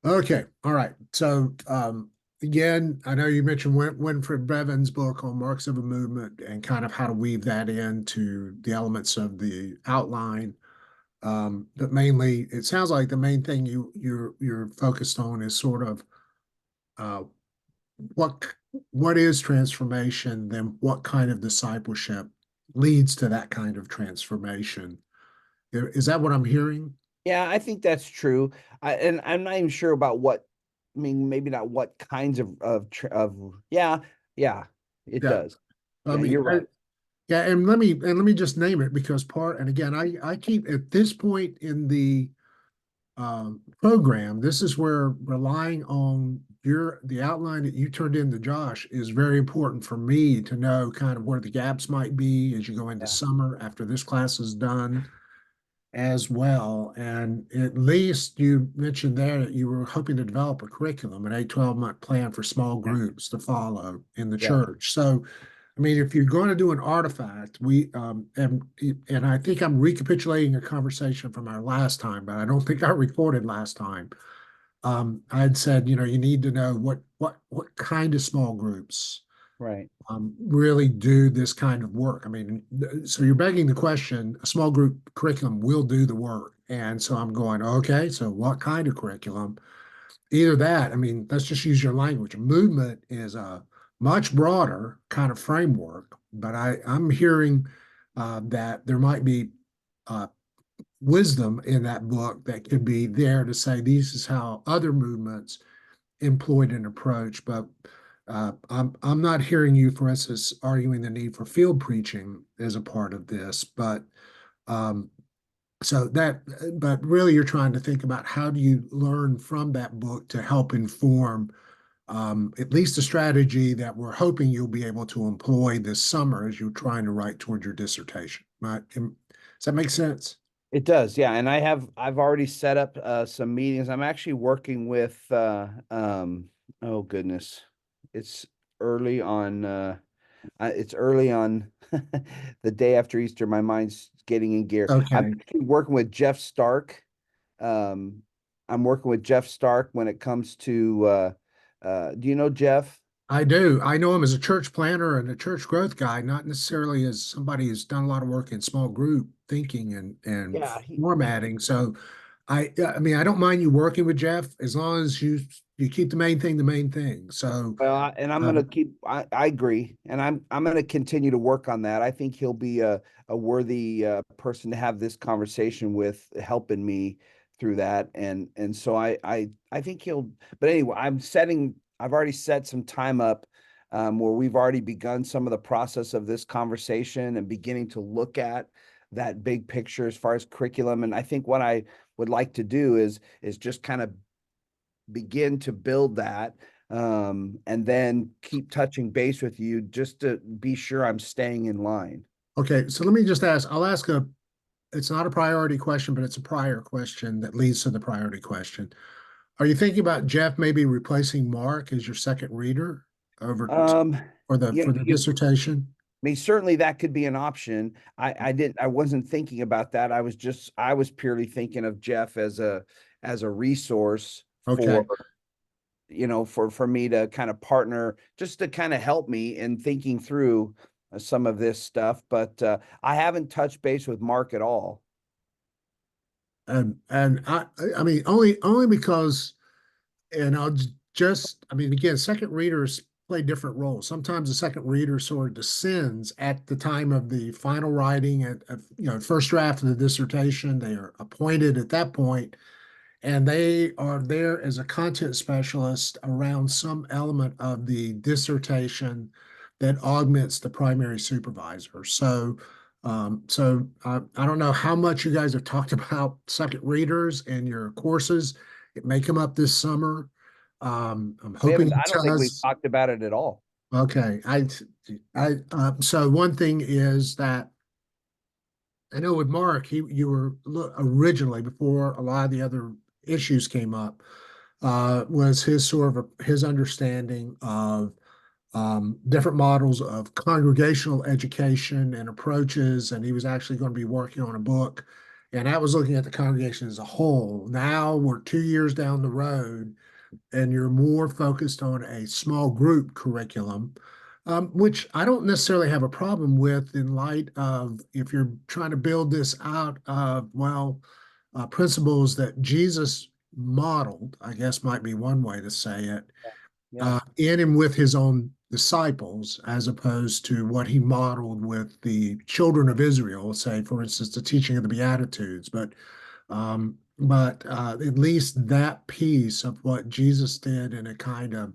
Okay. All right. So, again, I know you mentioned Winfred Bevan's book on Marks of a Movement and kind of how to weave that into the elements of the outline. But mainly, it sounds like the main thing you're focused on is sort of uh, what what is transformation, then what kind of discipleship leads to that kind of transformation. Is that what I'm hearing? Yeah, I think that's true. And I'm not even sure about what, I mean, maybe not what kinds yeah, yeah, it Yeah. does. I Yeah, mean, you're right. yeah, and let me just name it because and again, I keep at this point in the program, this is where relying on the outline that you turned in to Josh is very important for me to know kind of where the gaps might be as you go into Yeah, summer after this class is done as well. And at least you mentioned there that you were hoping to develop a curriculum, an 8-12 month plan for small yeah, groups to follow in the yeah, church. So, I mean, if you're going to do an artifact, and I think I'm recapitulating a conversation from our last time, but I don't think I recorded last time. I had said, you need to know what kind of small groups right. really do this kind of work. I mean, so you're begging the question, a small group curriculum will do the work. And so I'm going, okay, so what kind of curriculum? Either that, I mean, let's just use your language. Movement is a much broader kind of framework, but I'm hearing that there might be uh, wisdom in that book that could be there to say this is how other movements employed an approach, but I'm not hearing you, for instance, arguing the need for field preaching as a part of this. But um, so that, but really, you're trying to think about how do you learn from that book to help inform at least a strategy that we're hoping you'll be able to employ this summer as you're trying to write toward your dissertation. Right? Does that make sense? It does, yeah. And I've already set up some meetings. I'm actually working with oh goodness. It's early on it's early on the day after Easter. My mind's getting in gear. I'm Okay. actually working with Jeff Stark. Um, I'm working with Jeff Stark when it comes to do you know Jeff? I do. I know him as a church planner and a church growth guy, not necessarily as somebody who's done a lot of work in small group thinking and Yeah, formatting. So I mean, I don't mind you working with Jeff as long as you keep the main thing the main thing. So well, and I'm gonna um, keep. I agree, and I'm gonna continue to work on that. I think he'll be a worthy person to have this conversation with, helping me through that, and so I think he'll. But anyway, I've already set some time up where we've already begun some of the process of this conversation and beginning to look at that big picture as far as curriculum. And I think what I would like to do is just kind of begin to build that, and then keep touching base with you just to be sure I'm staying in line. okay, so let me just ask. I'll ask it's not a priority question, but it's a prior question that leads to the priority question. Are you thinking about Jeff maybe replacing Mark as your second reader over Um, for the you know, for the dissertation? I mean, certainly that could be an option. I wasn't thinking about that. I was purely thinking of Jeff as a resource for, Okay. for me to kind of partner, just to kind of help me in thinking through some of this stuff. But I haven't touched base with Mark at all. And I mean only because and I mean again second readers play different roles. Sometimes the second reader sort of descends at the time of the final writing at first draft of the dissertation. They are appointed at that point and they are there as a content specialist around some element of the dissertation that augments the primary supervisor. So I don't know how much you guys have talked about second readers in your courses. It may come up this summer. I'm We hoping haven't. it I don't think we've does. talked about it at all. Okay, so one thing is that I know with Mark, you were originally before a lot of the other issues came up, was his sort of his understanding of different models of congregational education and approaches, and he was actually going to be working on a book And that was looking at the congregation as a whole. Now we're 2 years down the road, and you're more focused on a small group curriculum, which I don't necessarily have a problem with in light of if you're trying to build this out of, well, principles that Jesus modeled, I guess might be one way to say it, Yeah. in and with his own disciples, as opposed to what he modeled with the children of Israel, say, for instance, the teaching of the Beatitudes. But at least that piece of what Jesus did in a kind of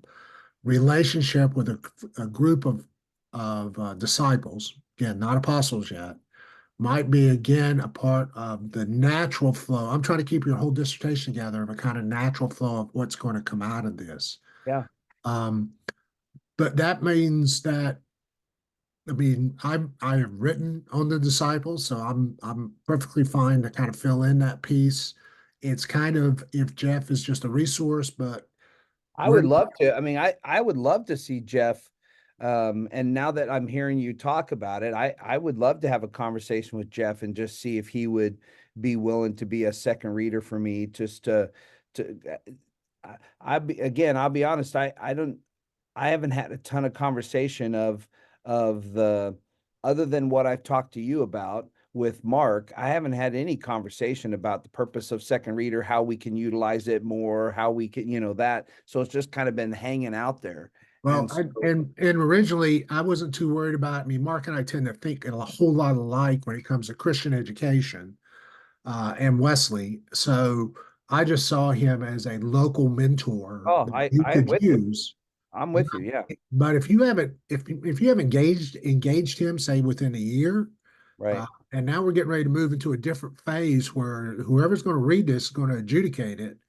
relationship with a group of disciples, again, not apostles yet, might be again a part of the natural flow. I'm trying to keep your whole dissertation together of a kind of natural flow of what's going to come out of this. Yeah. Um, but that means that I mean I have written on the disciples, so I'm perfectly fine to kind of fill in that piece. It's kind of if Jeff is just a resource, but I we're would love to. I mean, I would love to see Jeff. And now that I'm hearing you talk about it, I would love to have a conversation with Jeff and just see if he would be willing to be a second reader for me, just to. Again, I'll be honest. I haven't had a ton of conversation of the other than what I've talked to you about with Mark. I haven't had any conversation about the purpose of second reader, how we can utilize it more, how we can, that. So it's just kind of been hanging out there. well, And I, so, and originally I wasn't too worried about it. I mean, Mark and I tend to think a whole lot alike when it comes to Christian education, and Wesley. So I just saw him as a local mentor oh, that you I'm could with you. use. I'm But, with you. Yeah. but if you have engaged him, say within a year, uh, Right. and now we're getting ready to move into a different phase where whoever's going to read this is going to adjudicate it.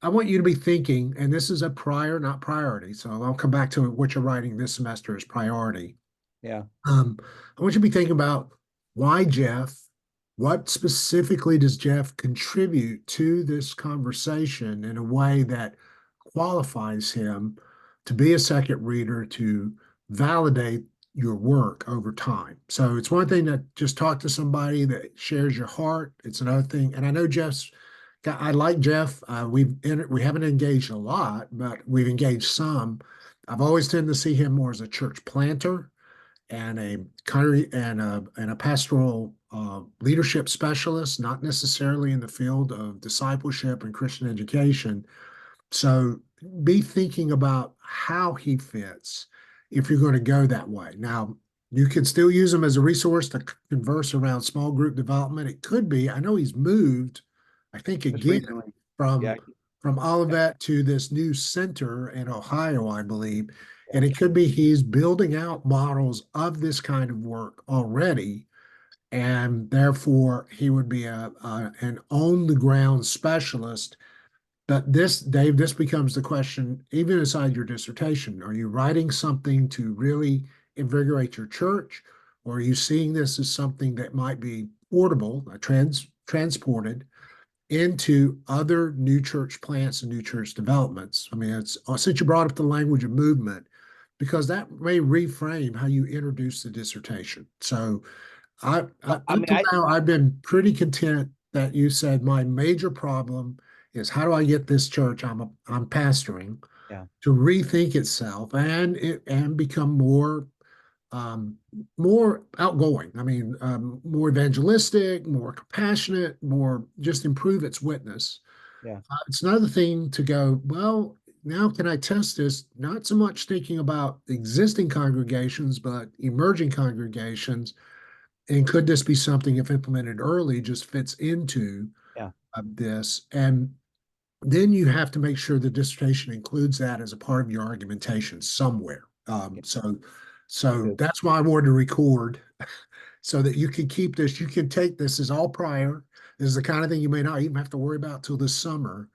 I want you to be thinking, and this is a prior, not priority. So I'll come back to what you're writing this semester as priority. Yeah. I want you to be thinking about why Jeff, what specifically does Jeff contribute to this conversation in a way that qualifies him to be a second reader to validate your work over time. So it's one thing to just talk to somebody that shares your heart. It's another thing, and I know I like Jeff. We haven't engaged a lot, but we've engaged some. I've always tended to see him more as a church planter and a pastoral leadership specialist, not necessarily in the field of discipleship and Christian education. So be thinking about how he fits if you're going to go that way. Now, you can still use him as a resource to converse around small group development. It could be, I know he's moved, I think Just again, recently. Yeah. from from Yeah. Olivet to this new center in Ohio, I believe. Yeah. And it could be he's building out models of this kind of work already. And therefore, he would be an on the ground specialist. But this, Dave, this becomes the question, even inside your dissertation. Are you writing something to really invigorate your church? Or are you seeing this as something that might be portable, transported into other new church plants and new church developments? I mean, it's since you brought up the language of movement, because that may reframe how you introduce the dissertation. So Well, I up mean, to now, I've been pretty content that you said my major problem is how do I get this church I'm pastoring yeah. to rethink itself and become um, more outgoing. I mean, more evangelistic, more compassionate, more just improve its witness. Yeah. It's another thing to go, well, now can I test this? Not so much thinking about existing congregations, but emerging congregations. And could this be something, if implemented early, just fits into Yeah. this? And then you have to make sure the dissertation includes that as a part of your argumentation somewhere. Yeah. So Good. that's why I wanted to record so that you can keep this. You can take this as all prior. This is the kind of thing you may not even have to worry about till this summer.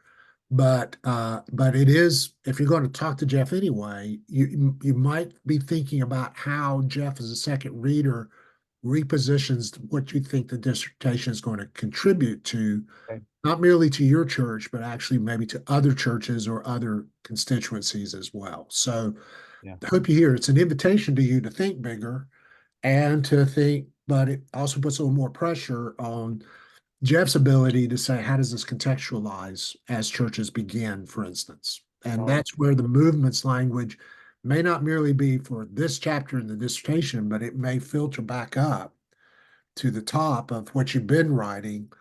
But it is if you're going to talk to Jeff anyway, you might be thinking about how Jeff as a second reader repositions what you think the dissertation is going to contribute to, Okay. not merely to your church, but actually maybe to other churches or other constituencies as well. So Yeah. I hope you hear it's an invitation to you to think bigger and to think, but it also puts a little more pressure on Jeff's ability to say, how does this contextualize as churches begin, for instance? And Oh, that's where the movement's language may not merely be for this chapter in the dissertation, but it may filter back up to the top of what you've been writing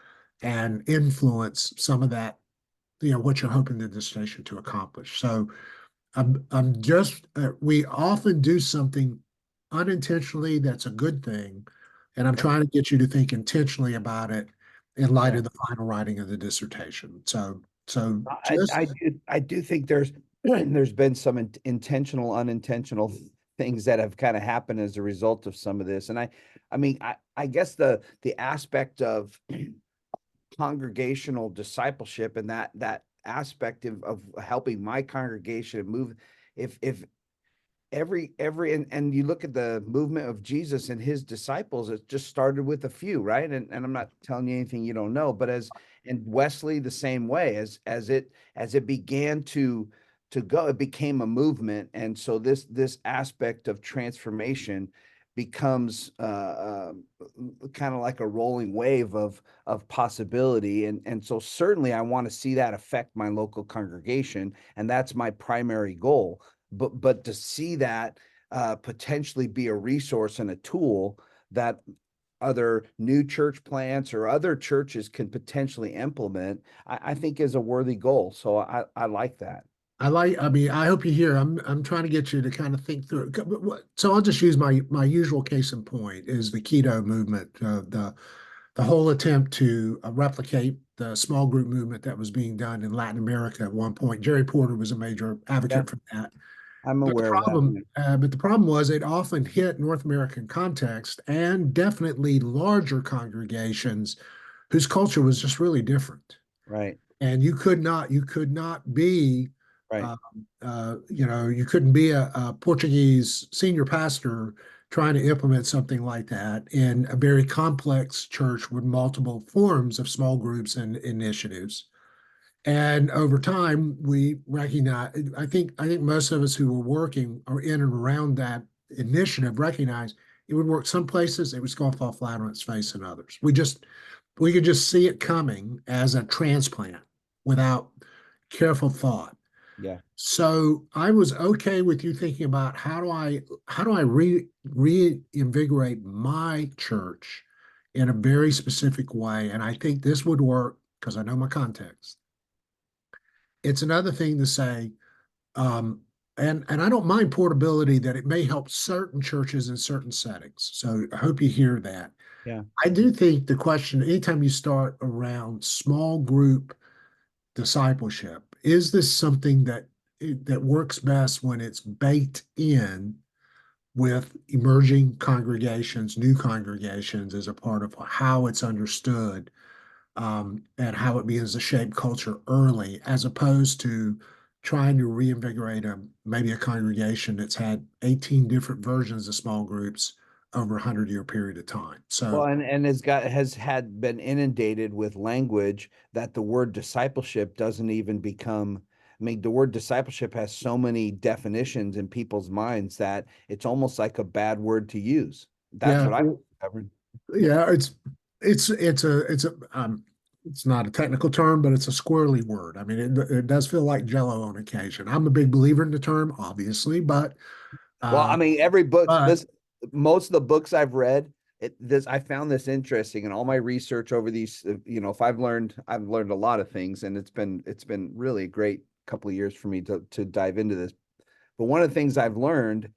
and influence some of that, what you're hoping the dissertation to accomplish. So I'm just, we often do something unintentionally that's a good thing. And I'm okay. trying to get you to think intentionally about it in light Yeah. of the final writing of the dissertation. So just, I do think there's there's been some intentional, unintentional things that have kind of happened as a result of some of this. And I guess the aspect of congregational discipleship and that aspect of helping my congregation move, if every and you look at the movement of Jesus and his disciples, it just started with a few, right? And I'm not telling you anything you don't know, but as and Wesley the same way, as it began to go, it became a movement. And so this aspect of transformation becomes kind of like a rolling wave of possibility. And so certainly I want to see that affect my local congregation, and that's my primary goal. But to see that potentially be a resource and a tool that other new church plants or other churches can potentially implement, I think is a worthy goal. So I like that. I mean, I hope you hear, I'm trying to get you to kind of think through it. So I'll just use my usual case in point is the keto movement, the whole attempt to replicate the small group movement that was being done in Latin America at one point. Jerry Porter was a major Yeah, advocate for that. I'm aware of that. Yeah. But the problem was it often hit North American context and definitely larger congregations whose culture was just really different. Right, And you could not be, right. um, you couldn't be a Portuguese senior pastor trying to implement something like that in a very complex church with multiple forms of small groups and initiatives. And over time, we recognize, I think most of us who were working or in and around that initiative recognize it would work some places, it was going to fall flat on its face in others. We could just see it coming as a transplant without careful thought. Yeah, So I was okay with you thinking about how do I reinvigorate my church in a very specific way. And I think this would work because I know my context. It's another thing to say, um, and I don't mind portability that it may help certain churches in certain settings. So I hope you hear that. yeah, I do think the question, anytime you start around small group discipleship, is this something that works best when it's baked in with emerging congregations, new congregations as a part of how it's understood, and how it begins to shape culture early, as opposed to trying to reinvigorate maybe a congregation that's had 18 different versions of small groups over a 100-year period of time. well, So and has had been inundated with language that the word discipleship doesn't even become. I mean, the word discipleship has so many definitions in people's minds that it's almost like a bad word to use. That's yeah, what I discovered. yeah, it's not a technical term, but it's a squirrely word. I mean, it does feel like jello on occasion. I'm a big believer in the term, obviously, but Well, uh, I mean, every book, but listen, most of the books I've read, I found this interesting in all my research over these, if I've learned a lot of things, and it's been really a great couple of years for me to dive into this. But one of the things I've learned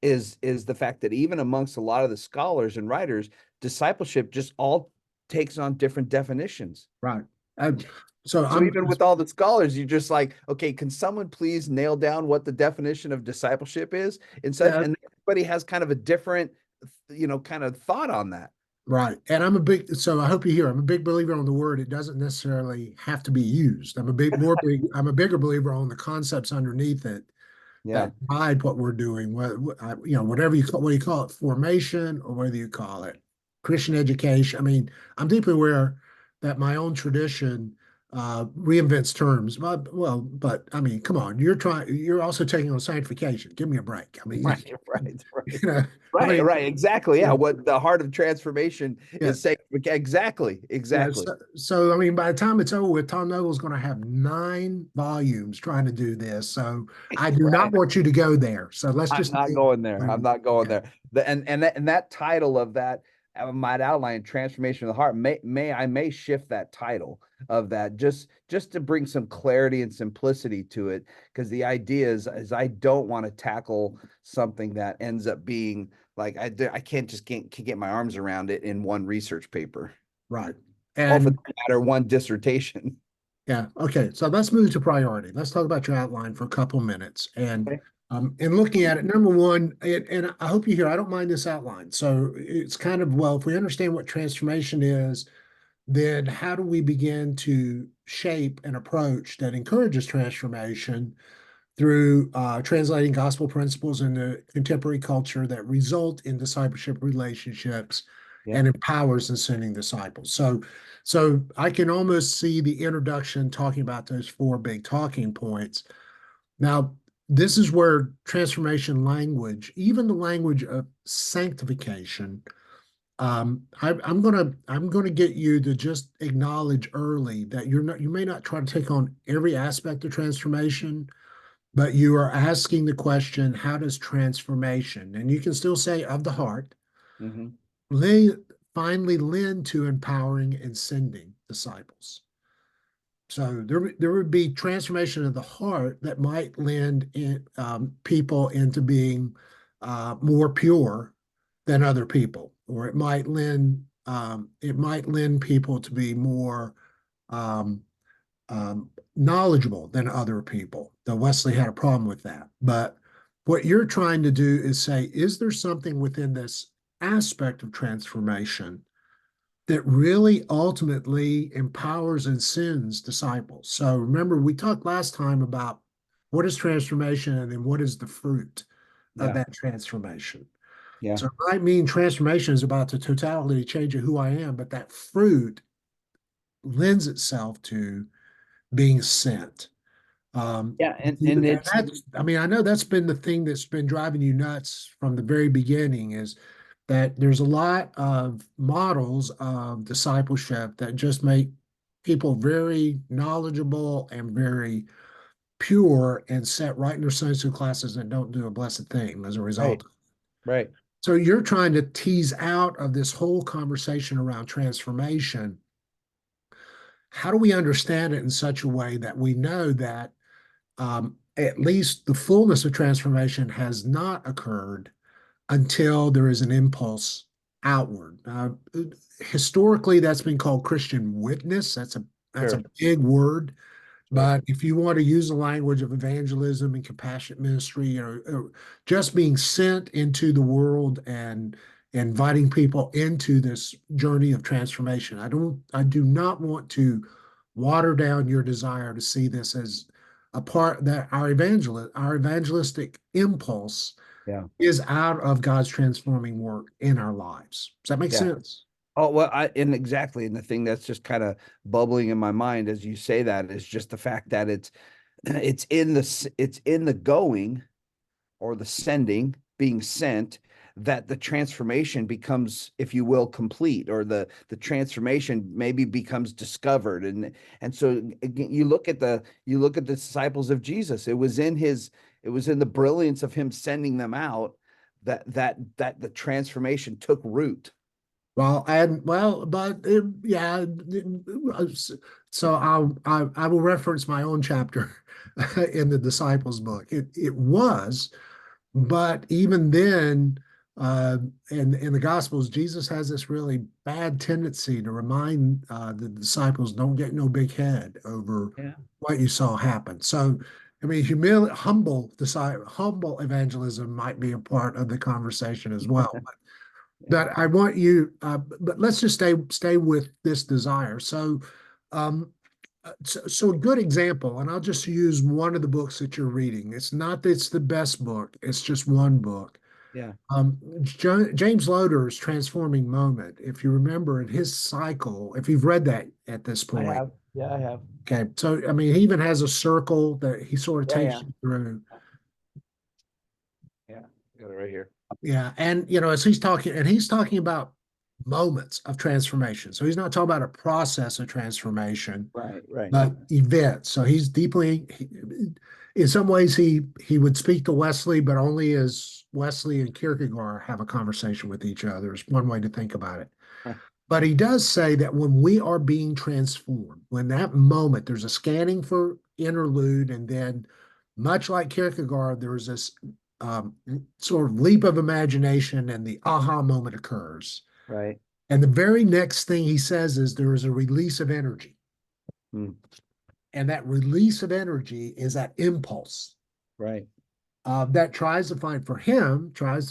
is the fact that even amongst a lot of the scholars and writers, discipleship just all takes on different definitions. right. I, so So I'm even with all the scholars, you're just like, okay, can someone please nail down what the definition of discipleship is and such? yeah, And everybody has kind of a different, kind of thought on that. right. And so I hope you hear, I'm a big believer on the word. It doesn't necessarily have to be used. I'm a bigger believer on the concepts underneath it Yeah. that guide what we're doing. Whatever whether you call it formation or whether you call it Christian education. I mean, I'm deeply aware that my own tradition reinvents terms. But I mean, come on, you're also taking on sanctification. Give me a break. I mean, Right, right, you right. know, I Right, mean, right, exactly. you Yeah, know, what the heart of transformation yeah, is saying. Exactly, yeah. exactly. So I mean, by the time it's over with, Tom Noble's going to have 9 volumes trying to do this. So I do not Right. want you to go there. So let's I'm just not going there. I'm not going okay. there. And that title of that I might outline transformation of the heart. I may shift that title of that just to bring some clarity and simplicity to it. Because the idea is I don't want to tackle something that ends up being like I can't just can get my arms around it in one research paper, Right. or for And that matter, one dissertation. yeah, okay. So let's move to priority. Let's talk about your outline for a couple minutes. And Okay. in looking at it, number one, and I hope you hear, I don't mind this outline. So it's kind of, well, if we understand what transformation is, then how do we begin to shape an approach that encourages transformation through translating gospel principles into contemporary culture that result in discipleship relationships Yeah. and empowers and sending disciples. So I can almost see the introduction talking about those 4 big talking points. Now, this is where transformation language, even the language of sanctification, I'm gonna get you to just acknowledge early that you may not try to take on every aspect of transformation, but you are asking the question, how does transformation, and you can still say of the heart, Hmm. lay, finally lend to empowering and sending disciples? So there would be transformation of the heart that might lend people into being more pure than other people, or it might lend people to be more um, knowledgeable than other people. Though Wesley had a problem with that. But what you're trying to do is say, is there something within this aspect of transformation that really ultimately empowers and sends disciples? So remember, we talked last time about what is transformation and then what is the fruit of Yeah. that transformation. Yeah. So it might mean transformation is about the totality change of who I am, but that fruit lends itself to being sent. Yeah. And And it's that's, I mean, I know that's been the thing that's been driving you nuts from the very beginning is that there's a lot of models of discipleship that just make people very knowledgeable and very pure and set right in their Sunday school classes and don't do a blessed thing as a right, result. right. So you're trying to tease out of this whole conversation around transformation. How do we understand it in such a way that we know that at least the fullness of transformation has not occurred until there is an impulse outward? Historically, that's been called Christian witness. That's a Sure, big word. sure. But if you want to use the language of evangelism and compassionate ministry, just being sent into the world and inviting people into this journey of transformation. I do not want to water down your desire to see this as a part that our evangelistic impulse Yeah, is out of God's transforming work in our lives. Does that make yeah. sense? Oh, well, and exactly. And the thing that's just kind of bubbling in my mind as you say that is just the fact that it's in the going, or the sending, being sent, that the transformation becomes, if you will, complete, or the transformation maybe becomes discovered. And so again, you look at the disciples of Jesus. It was in the brilliance of him sending them out that the transformation took root. Yeah. So I will reference my own chapter in the disciples book. It was, but even then, in the Gospels, Jesus has this really bad tendency to remind the disciples, "Don't get no big head over Yeah. what you saw happen." So, I mean, humble evangelism might be a part of the conversation as well. Yeah. But I want you, but let's just stay with this desire. Um, so a good example, and I'll just use one of the books that you're reading. It's not that it's the best book; it's just one book. Yeah. James Loder's Transforming Moment. If you remember in his cycle, if you've read that at this I point, have. Yeah, I have. Okay, so I mean, he even has a circle that he sort of Yeah, takes yeah, you through. yeah. Got it right here. Yeah, and as he's talking about moments of transformation. So he's not talking about a process of transformation, Right, right, but events. So he's in some ways, he would speak to Wesley, but only as Wesley and Kierkegaard have a conversation with each other. Is one way to think about it. right, But he does say that when we are being transformed, when that moment, there's a scanning for interlude, and then, much like Kierkegaard, there's this um, sort of leap of imagination, and the aha moment occurs. right. And the very next thing he says is there is a release of energy. Mm, And that release of energy is that impulse right, that tries to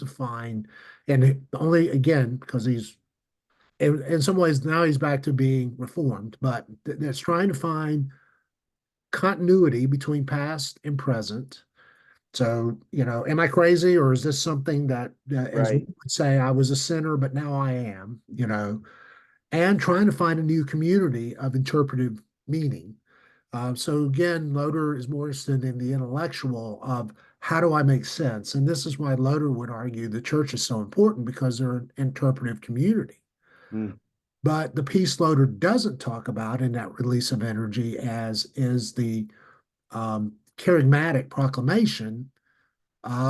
find, and only again, because he's in some ways now he's back to being reformed, but that's trying to find continuity between past and present. So, am I crazy, or is this something that, as we right. would say, I was a sinner, but now I am, and trying to find a new community of interpretive meaning. So again, Loder is more interested in the intellectual of how do I make sense? And this is why Loder would argue the church is so important because they're an interpretive community. Mm, But the piece Loder doesn't talk about in that release of energy as is the charismatic proclamation,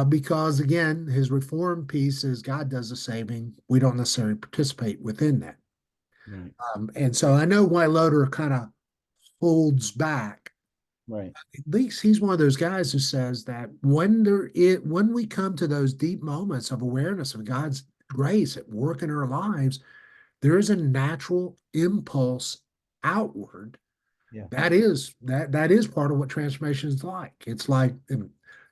because again, his reform piece is God does the saving. We don't necessarily participate within that. right, And so I know why Loder kind of holds back. right. At least he's one of those guys who says that when we come to those deep moments of awareness of God's grace at work in our lives, there is a natural impulse outward. Yeah, That is part of what transformation is like. It's like, and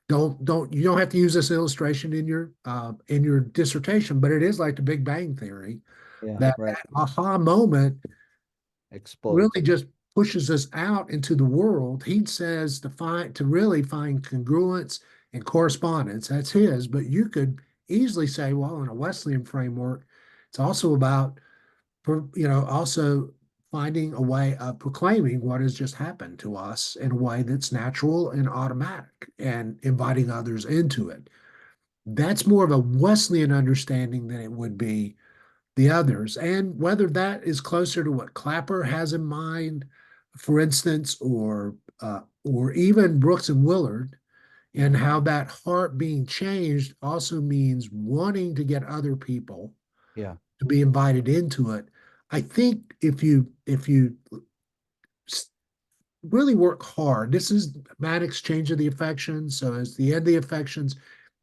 don't you don't have to use this illustration in your dissertation, but it is like the Big Bang Theory, yeah, that right. aha moment really Explodes. just pushes us out into the world. He says to really find congruence and correspondence. That's his, but you could easily say, well, in a Wesleyan framework, it's also about also finding a way of proclaiming what has just happened to us in a way that's natural and automatic, and inviting others into it. That's more of a Wesleyan understanding than it would be the others. And whether that is closer to what Clapper has in mind, for instance, or even Brooks and Willard, and how that heart being changed also means wanting to get other people Yeah, to be invited into it. I think if you really work hard, this is mad exchange of the affections. So as the end of the affections,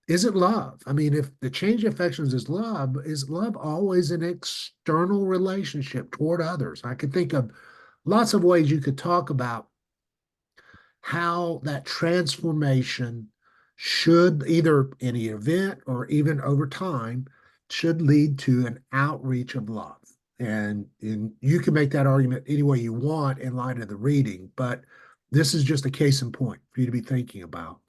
is it love? I mean, if the change of affections is love always an external relationship toward others? I could think of lots of ways you could talk about how that transformation should, either in the event or even over time, should lead to an outreach of love. And you can make that argument any way you want in light of the reading, but this is just a case in point for you to be thinking about.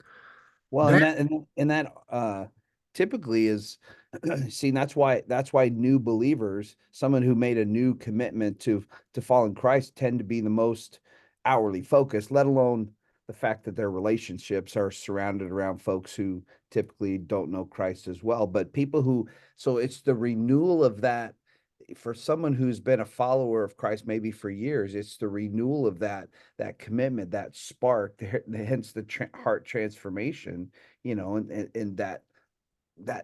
well, That, and that typically is see, that's why new believers, someone who made a new commitment to follow in Christ, tend to be the most outwardly focused, let alone the fact that their relationships are surrounded around folks who typically don't know Christ as well. But people who, so it's the renewal of that for someone who's been a follower of Christ maybe for years, it's the renewal of that commitment, that spark, hence the heart transformation, and that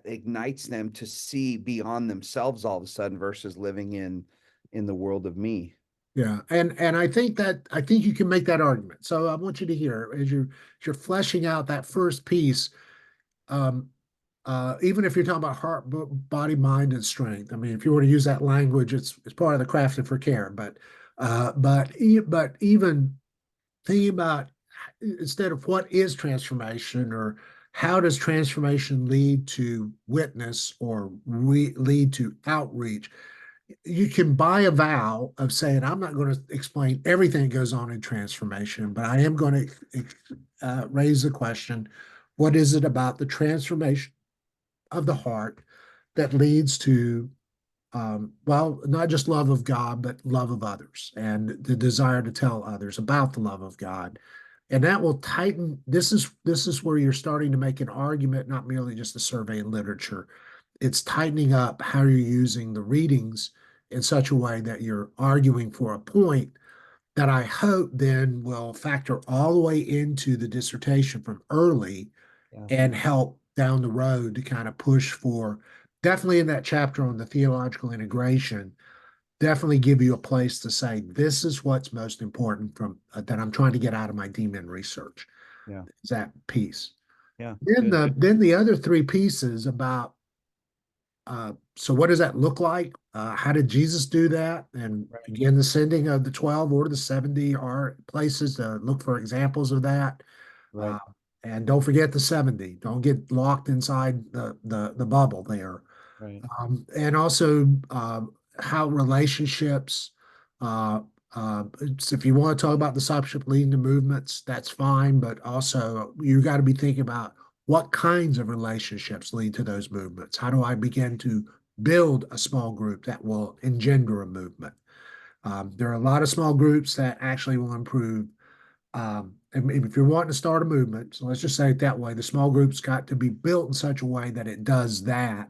ignites them to see beyond themselves all of a sudden versus living in the world of me. yeah, and I think you can make that argument. So I want you to hear as you're fleshing out that first piece. Um, Even if you're talking about heart, body, mind, and strength. I mean, if you were to use that language, it's part of the crafted for care. But even thinking about, instead of what is transformation, or how does transformation lead to witness, or lead to outreach, you can buy a vow of saying, I'm not going to explain everything that goes on in transformation, but I am going to raise the question, what is it about the transformation of the heart that leads to well, not just love of God, but love of others and the desire to tell others about the love of God. And that will tighten. This is where you're starting to make an argument, not merely just a survey in literature. It's tightening up how you're using the readings in such a way that you're arguing for a point that I hope then will factor all the way into the dissertation from early Yeah. and help down the road to kind of push for, definitely in that chapter on the theological integration, definitely give you a place to say, this is what's most important from that I'm trying to get out of my demon research, Yeah. is that piece. Yeah. Then Good. the other three pieces about so what does that look like? How did Jesus do that? And Right. again, the sending of the 12 or the 70 are places to look for examples of that. Uh, Right. and don't forget the 70. Don't get locked inside the bubble there. Right. And also how relationships, uh, so if you want to talk about discipleship leading to movements, that's fine. But also, you got to be thinking about what kinds of relationships lead to those movements. How do I begin to build a small group that will engender a movement? There are a lot of small groups that actually will improve. And if you're wanting to start a movement, so let's just say it that way, the small group's got to be built in such a way that it does that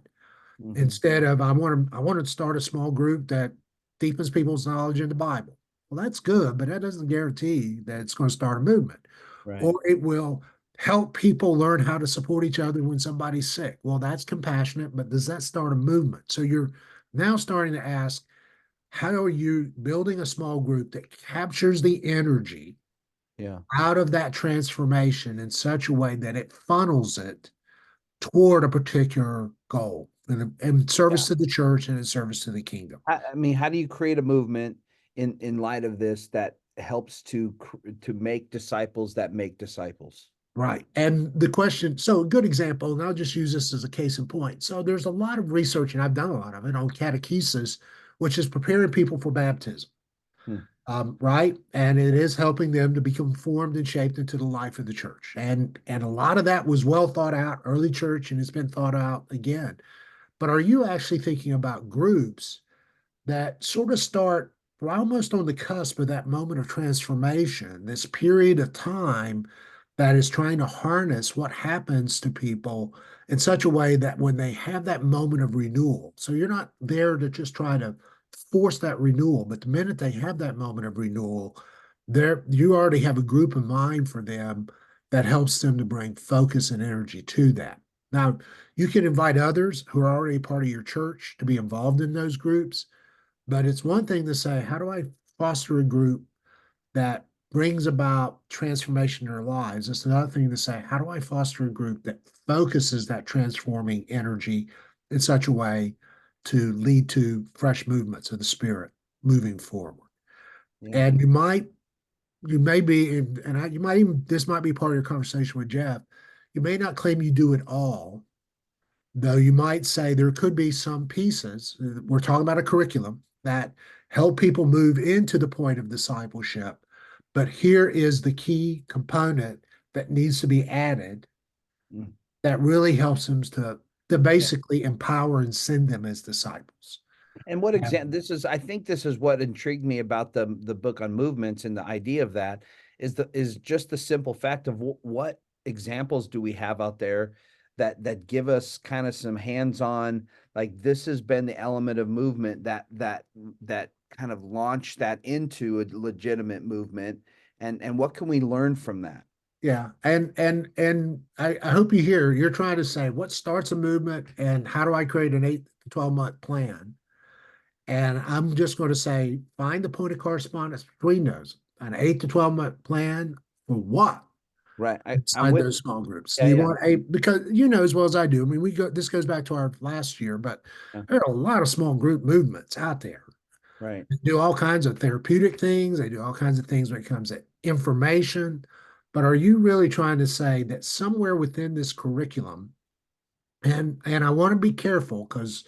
Hmm. instead of I want to start a small group that deepens people's knowledge in the Bible. Well, that's good, but that doesn't guarantee that it's going to start a movement. Right. Or it will help people learn how to support each other when somebody's sick. Well, that's compassionate, but does that start a movement? So you're now starting to ask, how are you building a small group that captures the energy Yeah. out of that transformation in such a way that it funnels it toward a particular goal in Yeah. service to the church and in service to the kingdom. I mean, how do you create a movement in light of this that helps to make disciples that make disciples? Right. And the question, so a good example, and I'll just use this as a case in point. So there's a lot of research, and I've done a lot of it on catechesis, which is preparing people for baptism. Hmm. Right? And it is helping them to become formed and shaped into the life of the church. And a lot of that was well thought out, early church, and it's been thought out again. But are you actually thinking about groups that sort of start, we're almost on the cusp of that moment of transformation, this period of time that is trying to harness what happens to people in such a way that when they have that moment of renewal, so you're not there to just try to force that renewal, but the minute they have that moment of renewal, there you already have a group of mind for them that helps them to bring focus and energy to that. Now, you can invite others who are already part of your church to be involved in those groups, but it's one thing to say, how do I foster a group that brings about transformation in their lives? It's another thing to say, how do I foster a group that focuses that transforming energy in such a way to lead to fresh movements of the spirit moving forward? Yeah. And you may be, you might even, this might be part of your conversation with Jeff. You may not claim you do it all, though you might say there could be some pieces, we're talking about a curriculum that help people move into the point of discipleship. But here is the key component that needs to be added Mm. that really helps them to Yeah. basically empower and send them as disciples. And what exam And this is, I think this is what intrigued me about the book on movements, and the idea of that is just the simple fact of what examples do we have out there that give us kind of some hands-on, like this has been the element of movement that kind of launched that into a legitimate movement, and what can we learn from that? yeah, and I hope you hear you're trying to say what starts a movement and how do I create an 8 to 12 month plan. And I'm just going to say, find the point of correspondence between those. An 8 to 12 month plan for what Right. I'm inside with those you. small groups. Do Yeah, you yeah, want a, because you know as well as I do, I mean, this goes back to our last year, but yeah. there are a lot of small group movements out there. Right. They do all kinds of therapeutic things. They do all kinds of things when it comes to information. But are you really trying to say that somewhere within this curriculum, and I want to be careful because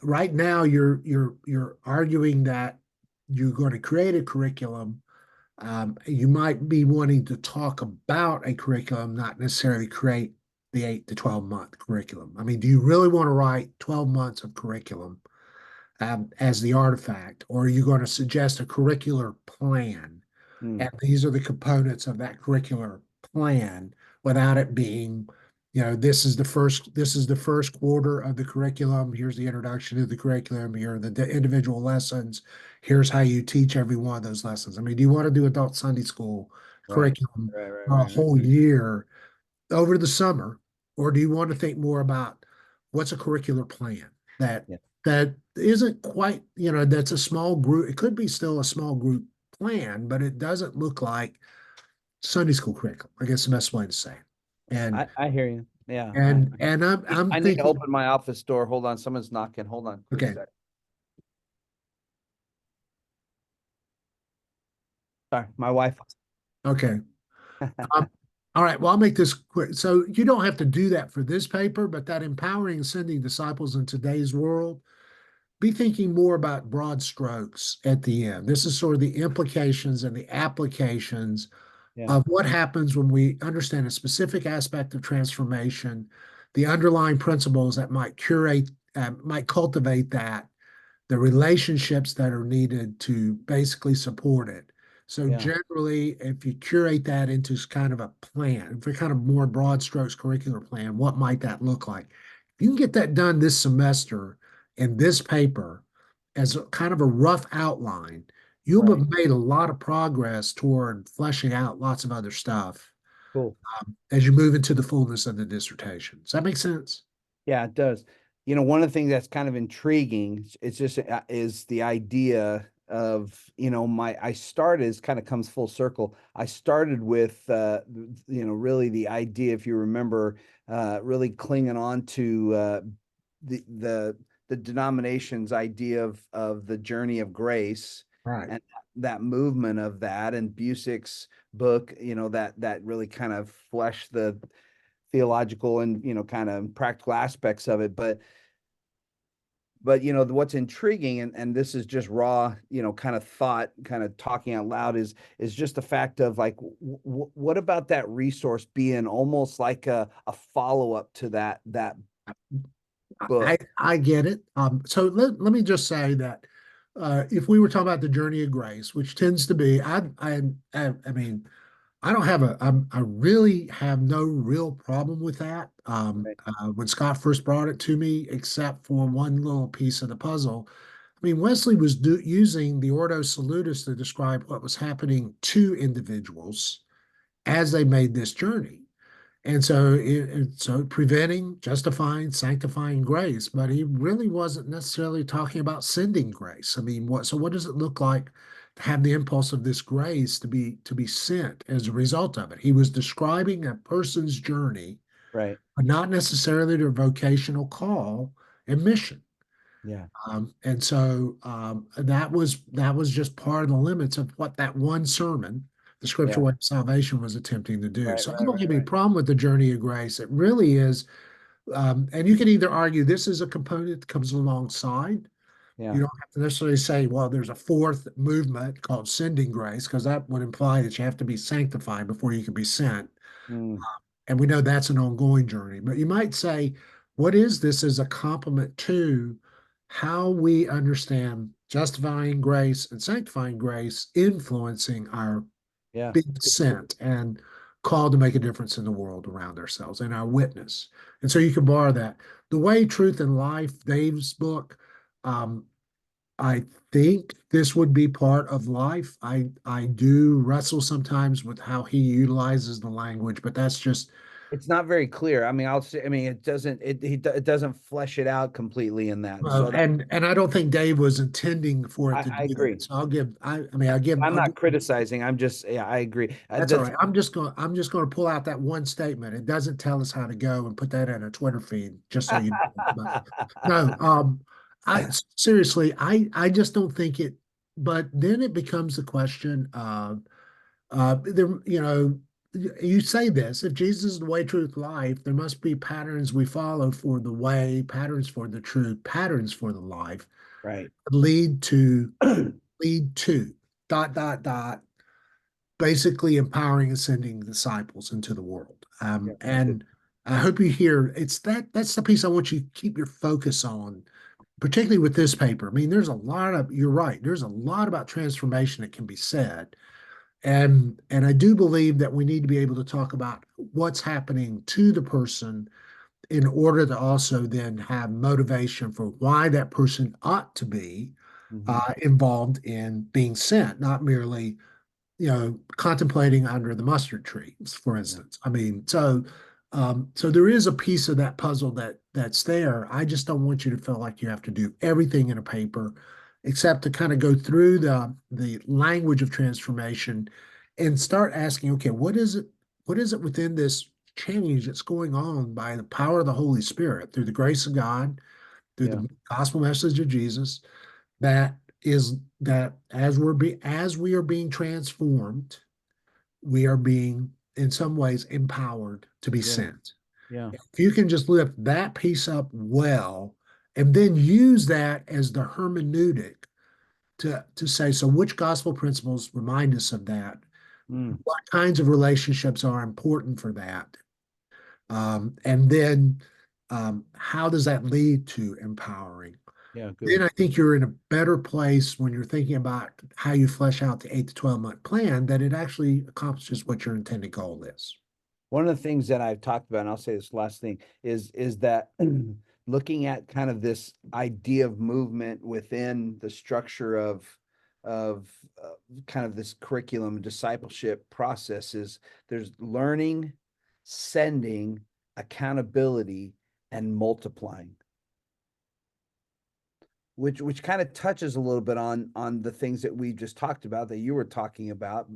right now, you're arguing that you're going to create a curriculum. You might be wanting to talk about a curriculum, not necessarily create the 8 to 12 month curriculum. I mean, do you really want to write 12 months of curriculum? as the artifact, or are you going to suggest a curricular plan? Mm, And these are the components of that curricular plan without it being, this is the first quarter of the curriculum. Here's the introduction to the curriculum. Here are the individual lessons. Here's how you teach every one of those lessons. I mean, do you want to do adult Sunday school right, curriculum right, right, for a right, right. whole year over the summer, or do you want to think more about what's a curricular plan that Yeah. that isn't quite, that's a small group. It could be still a small group plan, but it doesn't look like Sunday school curriculum. I guess the best way to say it. And I hear you. Yeah. and I'm I need to thinking, open my office door. Hold on. Someone's knocking. Hold on, quick okay, sec. Sorry, my wife. okay. Um, all right, well, I'll make this quick. So you don't have to do that for this paper, but that empowering and sending disciples in today's world, be thinking more about broad strokes at the end. This is sort of the implications and the applications Yeah. of what happens when we understand a specific aspect of transformation, the underlying principles that might cultivate that, the relationships that are needed to basically support it. So Yeah. generally, if you curate that into kind of a plan, for kind of more broad strokes curricular plan, what might that look like? If you can get that done this semester in this paper as a kind of a rough outline, you'll Right. have made a lot of progress toward fleshing out lots of other stuff Cool. as you move into the fullness of the dissertation. Does that make sense? Yeah, it does. One of the things that's kind of intriguing is just is the idea of, I started is kind of comes full circle. I started with really the idea, if you remember, really clinging on to the the the denomination's idea of the journey of grace Right. and that movement of that, and Busick's book, that really kind of fleshed the theological and kind of practical aspects of it. But what's intriguing, and this is just raw, kind of thought, kind of talking out loud, is just the fact of like, what about that resource being almost like a follow-up to that I book? I get it. So let me just say that if we were talking about the journey of grace, which tends to be, I mean, I really have no real problem with that. Right. When Scott first brought it to me, except for one little piece of the puzzle. I mean, Wesley was using the Ordo Salutis to describe what was happening to individuals as they made this journey. And so preventing, justifying, sanctifying grace, but he really wasn't necessarily talking about sending grace. I mean, what does it look like to have the impulse of this grace to be sent as a result of it? He was describing a person's journey, Right. but not necessarily their vocational call and mission. Yeah. And so that was just part of the limits of what that one sermon, the Scripture Yeah. Way of Salvation, was attempting to do. Right. So I Right. don't have Right. any Right. problem with the journey of grace. It really is, and you can either argue this is a component that comes alongside. Yeah. You don't have to necessarily say, well, there's a fourth movement called sending grace, because that would imply that you have to be sanctified before you can be sent. Mm, And we know that's an ongoing journey. But you might say, what is this as a complement to how we understand justifying grace and sanctifying grace influencing our yeah. being sent and called to make a difference in the world around ourselves and our witness? And so you can borrow that. The Way, Truth, and Life, Dave's book, um, I think this would be part of life. I do wrestle sometimes with how he utilizes the language, but that's just It's not very clear. I mean, I'll say. I mean, it doesn't. It doesn't flesh it out completely in that. well, So that and I don't think Dave was intending for it to I do that. agree. So I mean, I'm not criticizing. I'm just. Yeah, I agree. that's all That's right. I'm just going to pull out that one statement. It doesn't tell us how to go and put that in a Twitter feed, just so you know. But no, I seriously, I just don't think it. But then it becomes the question of there, you say this: if Jesus is the way, truth, life, there must be patterns we follow for the way, patterns for the truth, patterns for the life, right. lead to lead to dot dot dot, basically empowering and sending disciples into the world. Yeah. And I hope you hear that's the piece I want you to keep your focus on particularly with this paper. I mean, there's a lot of, you're right, there's a lot about transformation that can be said. And I do believe that we need to be able to talk about what's happening to the person in order to also then have motivation for why that person ought to be Hmm. involved in being sent, not merely contemplating under the mustard tree, for Yeah. instance. I mean, so there is a piece of that puzzle that's there. I just don't want you to feel like you have to do everything in a paper, except to kind of go through the language of transformation and start asking, okay, what is it? What is it within this change that's going on by the power of the Holy Spirit through the grace of God, through Yeah. the gospel message of Jesus, that is that as we are being transformed, we are being in some ways empowered to be Yeah. sent. Yeah. If you can just lift that piece up well, and then use that as the hermeneutic to say, so which gospel principles remind us of that? Mm. What kinds of relationships are important for that? And then how does that lead to empowering? Yeah. Then Good. I think you're in a better place when you're thinking about how you flesh out the 8 to 12 month plan, that it actually accomplishes what your intended goal is. One of the things that I've talked about, and I'll say this last thing, is that looking at kind of this idea of movement within the structure of kind of this curriculum discipleship process is there's learning, sending, accountability, and multiplying, which kind of touches a little bit on the things that we just talked about that you were talking about.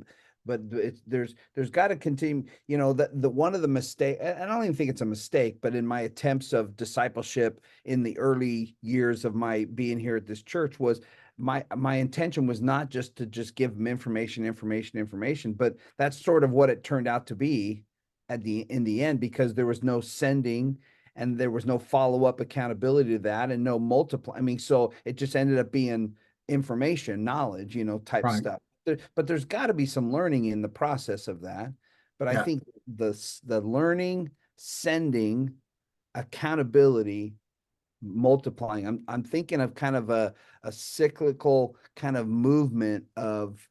But there's got to continue, the one of the mistake, I don't even think it's a mistake, but in my attempts of discipleship in the early years of my being here at this church was my intention was not just to just give them information, but that's sort of what it turned out to be in the end, because there was no sending and there was no follow-up accountability to that and no multiply. I mean, so it just ended up being information, knowledge, type Right. stuff. But there's got to be some learning in the process of that. But I Yeah. think the learning, sending, accountability, multiplying. I'm thinking of kind of a cyclical kind of movement of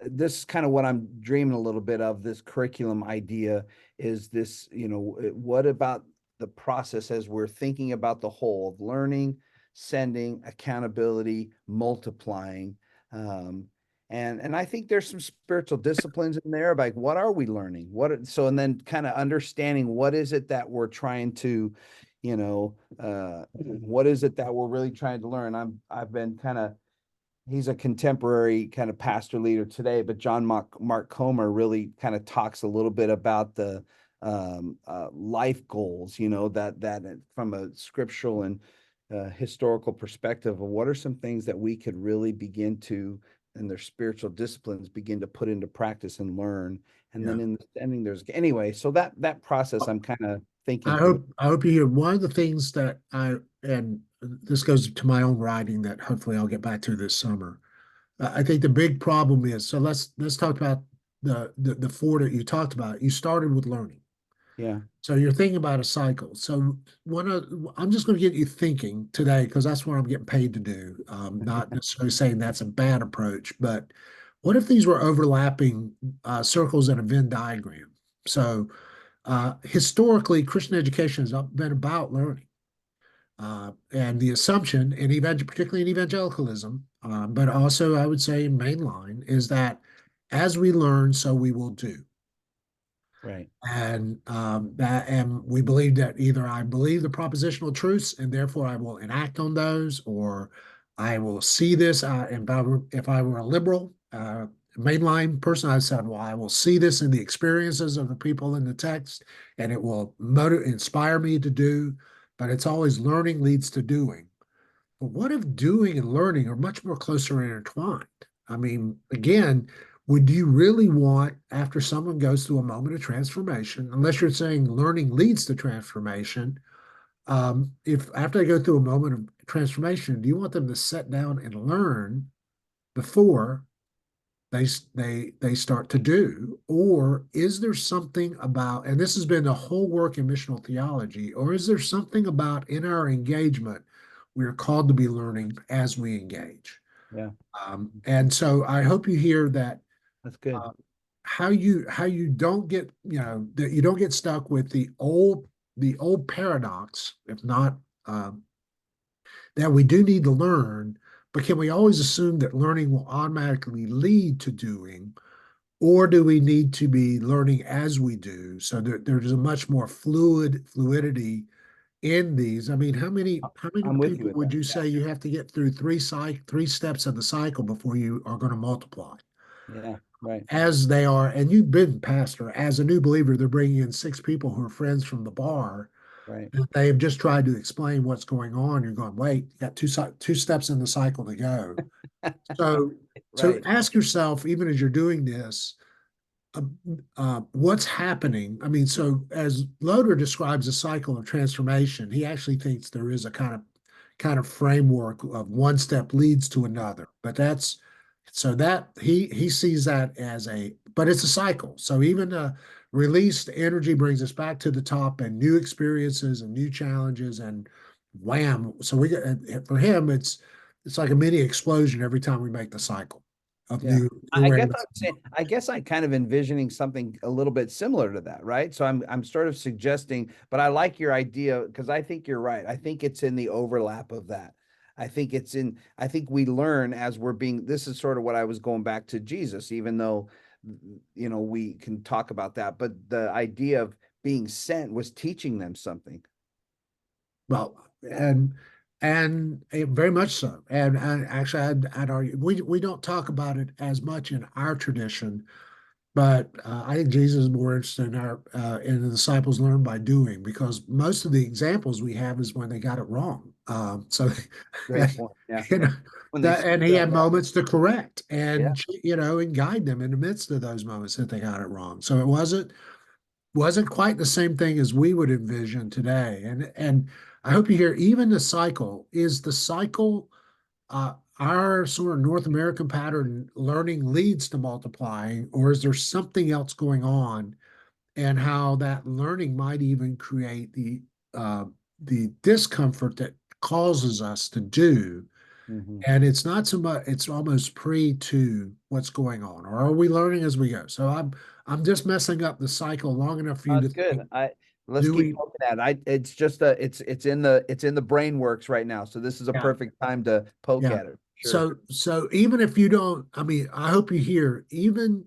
this is kind of what I'm dreaming a little bit of. This curriculum idea is this, what about the process as we're thinking about the whole of learning, sending, accountability, multiplying. Um, and I think there's some spiritual disciplines in there. Like, what are we learning? And then kind of understanding what is it that we're trying to, what is it that we're really trying to learn? I've been kind of he's a contemporary kind of pastor leader today, but John Mark Comer really kind of talks a little bit about the life goals, that from a scriptural and historical perspective of what are some things that we could really begin to, in their spiritual disciplines, begin to put into practice and learn. And Yeah. then in the ending, there's anyway, so that process I'm kind of thinking through. I hope you hear one of the things that and this goes to my own writing that hopefully I'll get back to this summer. I think the big problem is, so let's talk about the four that you talked about. You started with learning. Yeah. So you're thinking about a cycle. So I'm just going to get you thinking today because that's what I'm getting paid to do. Not necessarily saying that's a bad approach, but what if these were overlapping circles in a Venn diagram? So historically, Christian education has been about learning. And the assumption particularly in evangelicalism, but also I would say mainline, is that as we learn, so we will do. Right. And we believe that either I believe the propositional truths and therefore I will enact on those, or I will see this. And if I were a liberal mainline person, I said, well, I will see this in the experiences of the people in the text, and it will inspire me to do. But it's always learning leads to doing. But what if doing and learning are much more closer intertwined? I mean, again, would you really want, after someone goes through a moment of transformation, unless you're saying learning leads to transformation, if after they go through a moment of transformation, do you want them to sit down and learn before they start to do? Or is there something about, and this has been the whole work in missional theology, or is there something about in our engagement We are called to be learning as we engage. Yeah, And so I hope you hear that that's good. uh, how you don't get, that you don't get stuck with the old paradox, if not that we do need to learn, but can we always assume that learning will automatically lead to doing, or do we need to be learning as we do? So there's a much more fluidity in these. I mean, how many I'm with you people with would that. you say you have to get through three steps of the cycle before you are going to multiply? Yeah, right. As they are, and you've been pastor, as a new believer, they're bringing in six people who are friends from the bar. Right. And they have just tried to explain what's going on. You're going, wait, you got two steps in the cycle to go. So, so Right. ask yourself, even as you're doing this, uh, what's happening? I mean, so as Loder describes a cycle of transformation, he actually thinks there is a kind of framework of one step leads to another. But that's so that he sees that as but it's a cycle. So even released energy brings us back to the top and new experiences and new challenges and wham. So we for him, it's like a mini explosion every time we make the cycle of Yeah. new I guess awareness. I'm saying, I guess I'm kind of envisioning something a little bit similar to that, right? So I'm sort of suggesting, but I like your idea because I think you're right. I think it's in the overlap of that. I think we learn as we're being, this is sort of what I was going back to Jesus, even though, we can talk about that, but the idea of being sent was teaching them something. Well, and very much so. And actually, I'd argue we don't talk about it as much in our tradition, but I think Jesus is more interested in the disciples learn by doing, because most of the examples we have is when they got it wrong. So Great point. Yeah. you know When they that, and screwed he up. had moments to correct Yeah. and and guide them in the midst of those moments that they got it wrong. So it wasn't quite the same thing as we would envision today. And I hope you hear, even the cycle is the cycle. Our sort of North American pattern, learning leads to multiplying, or is there something else going on? And how that learning might even create the discomfort that causes us to do. Hmm. And it's not so much, it's almost pre to what's going on. Or are we learning as we go? So I'm just messing up the cycle long enough for you to That's good. think, Let's do keep we? poking at it. It's just it's in the brain works right now. So this is a Yeah, perfect time to poke yeah. at it. Sure. So even if you don't, I mean, I hope you hear, even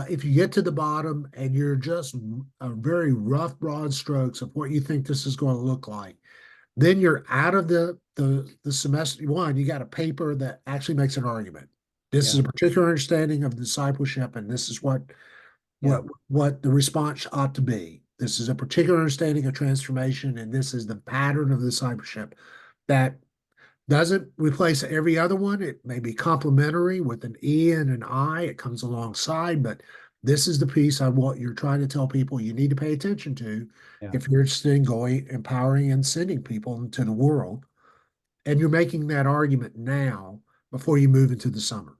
if you get to the bottom and you're just a very rough, broad strokes of what you think this is going to look like, then you're out of the semester one. You got a paper that actually makes an argument. This is Yeah. a particular understanding of discipleship, and this is what Yeah. what the response ought to be. This is a particular understanding of transformation, and this is the pattern of discipleship that doesn't replace every other one. It may be complementary with an E and an I. It comes alongside, but this is the piece on what you're trying to tell people you need to pay attention to Yeah. if you're interested in going, empowering, and sending people into the world. And you're making that argument now before you move into the summer.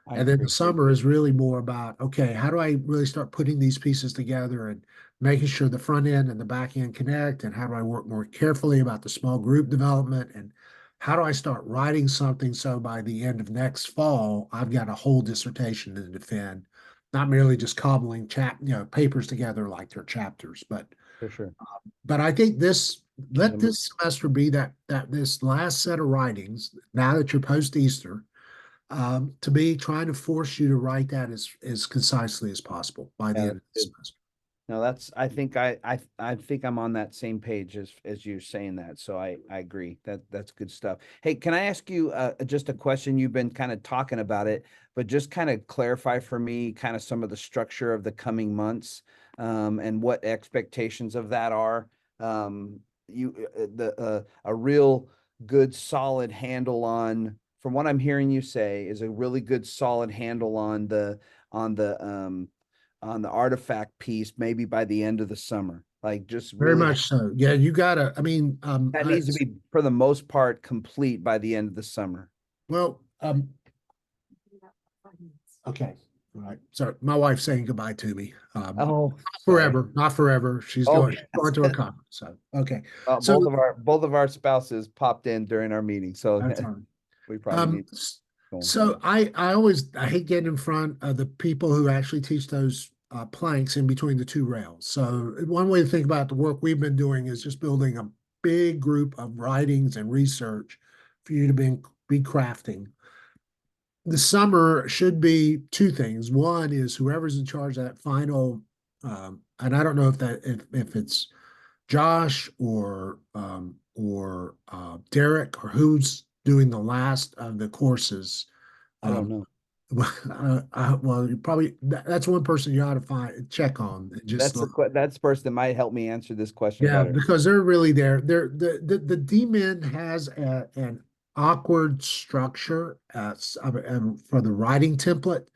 I And then the agree. summer is really more about, okay, how do I really start putting these pieces together and making sure the front end and the back end connect? And how do I work more carefully about the small group development? And how do I start writing something so by the end of next fall, I've got a whole dissertation to defend, not merely just cobbling papers together like they're chapters. For sure. But I think There's a let this semester be that this last set of writings, now that you're post Easter, to be trying to force you to write that as concisely as possible by the Yeah, end that's of the good. semester. No, that's I think I'm on that same page as you're saying that. So I agree. That's good stuff. Hey, can I ask you just a question? You've been kind of talking about it, but just kind of clarify for me kind of some of the structure of the coming months, and what expectations of that are. You the A real good solid handle on, from what I'm hearing you say, is a really good solid handle on on the um the artifact piece, maybe by the end of the summer. Like just Very really, much so. Yeah, you gotta. I mean, that needs to be for the most part complete by the end of the summer. well, okay. All right. So my wife's saying goodbye to me. Oh, sorry. Forever, not forever. She's going, Okay. she's going to a conference. So okay. So Both of our spouses popped in during our meeting, so that's all right. we probably Um, need going. so I hate getting in front of the people who actually teach those planks in between the two rails. So one way to think about the work we've been doing is just building a big group of writings and research for you to be crafting. The summer should be two things. One is whoever's in charge of that final, and I don't know if it's Josh or Derek or who's doing the last of the courses. I don't Um, know. well, you probably that's one person you ought to check on. Just That's the person that might help me answer this question yeah, better. because they're really there. The D-Min has an awkward structure for the writing template.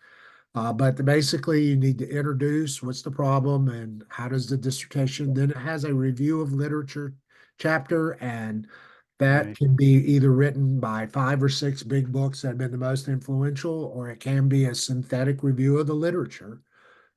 But basically, you need to introduce what's the problem and how does the dissertation. Then it has a review of literature chapter, and that Right. can be either written by 5 or 6 big books that have been the most influential, or it can be a synthetic review of the literature.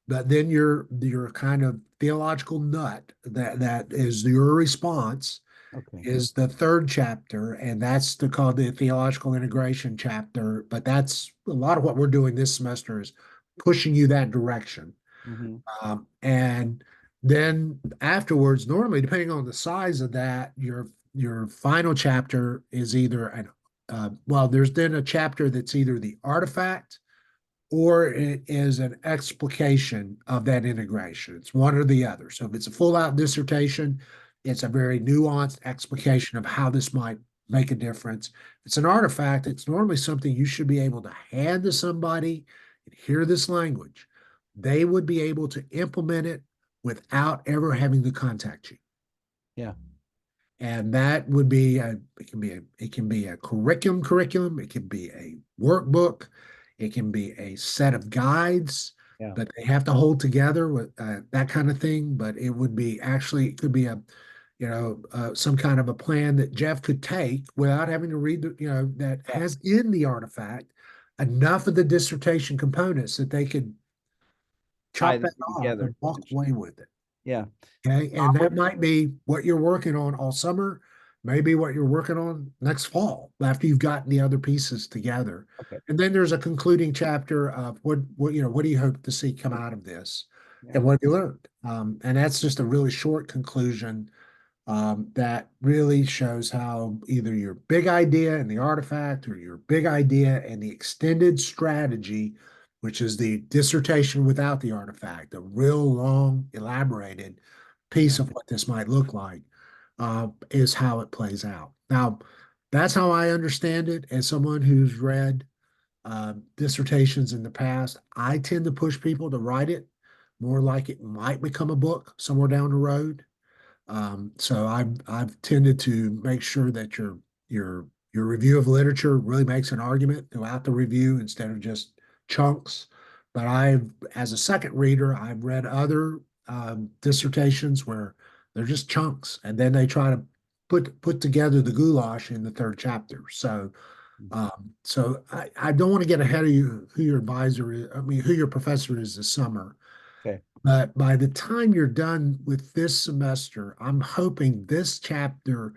But then your kind of theological nut that is your response Okay. is the third chapter, and that's called the theological integration chapter. But that's a lot of what we're doing this semester is pushing you that direction. Hmm. And then afterwards, normally, depending on the size of that, your final chapter is either an well, there's then a chapter that's either the artifact or it is an explication of that integration. It's one or the other. So if it's a full out dissertation, it's a very nuanced explication of how this might make a difference. If it's an artifact, it's normally something you should be able to hand to somebody and hear this language. They would be able to implement it without ever having to contact you. Yeah. And that would be it can be a curriculum, it can be a workbook, it can be a set of guides, Yeah. but they have to hold together with that kind of thing. But it would be actually it could be some kind of a plan that Jeff could take without having to read that Yeah. has in the artifact enough of the dissertation components that they could Tie chop them that off together. and walk away with it. Yeah. Okay. And that might be what you're working on all summer, maybe what you're working on next fall after you've gotten the other pieces together. Okay. And then there's a concluding chapter of what do you hope to see come out of this Yeah. and what have you learned? And that's just a really short conclusion that really shows how either your big idea and the artifact or your big idea and the extended strategy, which is the dissertation without the artifact, a real long, elaborated piece Yeah. of what this might look like, is how it plays out. Now, that's how I understand it as someone who's read dissertations in the past. I tend to push people to write it more like it might become a book somewhere down the road. So I've tended to make sure that your review of literature really makes an argument throughout the review instead of just chunks. But as a second reader, I've read other dissertations where they're just chunks, and then they try to put together the goulash in the third chapter. So I don't want to get ahead of you who your advisor is. I mean, who your professor is this summer. Okay. But by the time you're done with this semester, I'm hoping this chapter,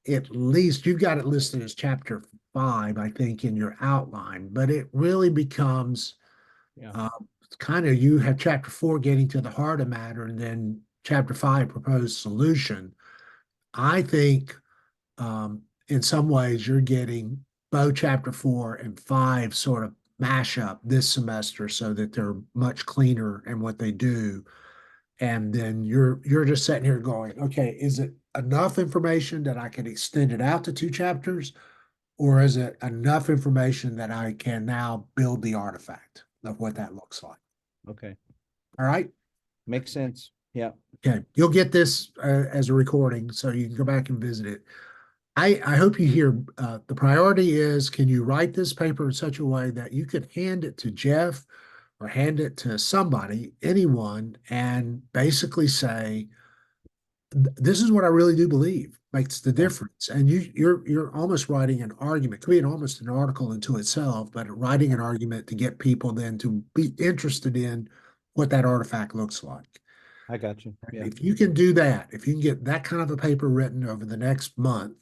at least you've got it listed as chapter 5, I think, in your outline, but it really becomes Yeah. uh, kind of you have chapter 4 getting to the heart of matter, and then chapter 5 proposed solution. I think in some ways you're getting both chapter 4 and 5 sort of mash up this semester so that they're much cleaner in what they do, and then you're just sitting here going, okay, is it enough information that I can extend it out to 2 chapters, or is it enough information that I can now build the artifact of what that looks like? Okay. All right. Makes sense. Yeah. Okay, you'll get this as a recording, so you can go back and visit it. I hope you hear the priority is, can you write this paper in such a way that you can hand it to Jeff or hand it to somebody, anyone, and basically say, this is what I really do believe makes the Yeah, difference. And you're almost writing an argument, could be almost an article into itself, but writing an argument to get people then to be interested in what that artifact looks like. I got you. Yeah, If you can do that, if you can get that kind of a paper written over the next month,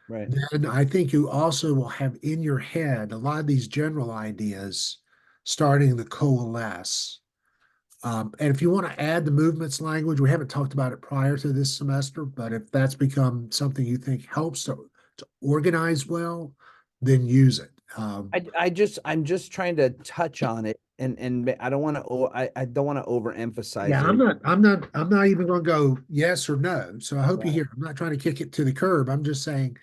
right. then I think you also will have in your head a lot of these general ideas starting to coalesce. And if you want to add the movements language, we haven't talked about it prior to this semester, but if that's become something you think helps to organize well, then use it. I'm just trying to touch on it, and I don't want to I don't want to Yeah, overemphasize I'm it. not, I'm not, I'm not even going to go yes or no. So I hope you Right. hear. I'm not trying to kick it to the curb. I'm just saying,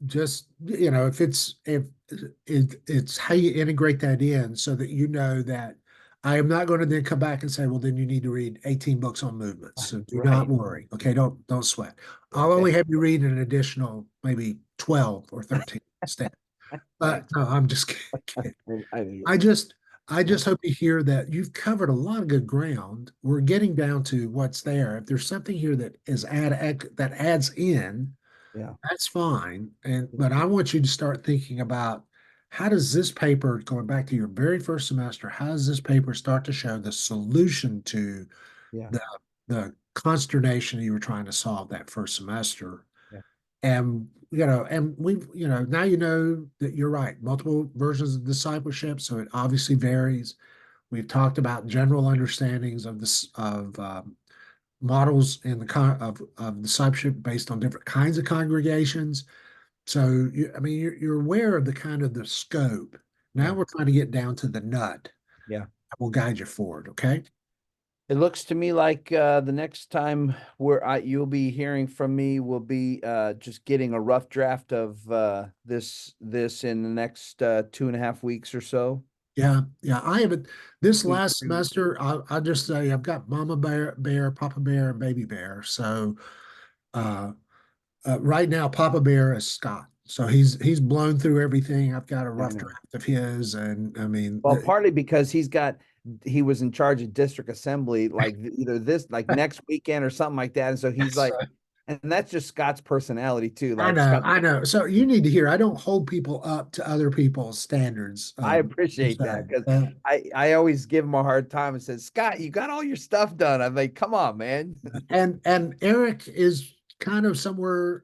just if it's how you integrate that in so that you know that I am not going to then come back and say, well, then you need to read 18 books on movements. So do not Right. worry. Okay, don't sweat. I'll Okay. only have you read an additional maybe 12 or 13 instead. But Thanks. no, I'm just kidding. I think I just I yeah, just hope to hear that you've covered a lot of good ground. We're getting down to what's there. If there's something here that adds in, yeah, that's fine. But I want you to start thinking about how does this paper, going back to your very first semester, how does this paper start to show the solution to yeah, the the consternation you were trying to solve that first semester? yeah, And and we've, now you know that you're right, multiple versions of discipleship, so it obviously varies. We've talked about general understandings of this of models in the of discipleship based on different kinds of congregations. So I mean, you're aware of the kind of the scope. Now yeah, we're trying to get down to the nut yeah. that will guide you forward. Okay. It looks to me like the next time you'll be hearing from me will be just getting a rough draft of this in the next 2.5 weeks or so. Yeah, yeah. I haven't this Two, last 3 weeks. semester. I'll just say I've got Mama Bear, Papa Bear, and Baby Bear. So uh, right now, Papa Bear is Scott. So he's blown through everything. I've got a I rough know. draft of his, and I mean, Well, partly because he was in charge of district assembly like either this like next weekend or something like that. And so he's like, and that's just Scott's personality too. I Like know, Scott, I know. So you need to hear. I don't hold people up to other people's standards. I Per appreciate that se. because I always give him a hard time and says, Scott, you got all your stuff done. I'm like, come on, man. And Eric is kind of somewhere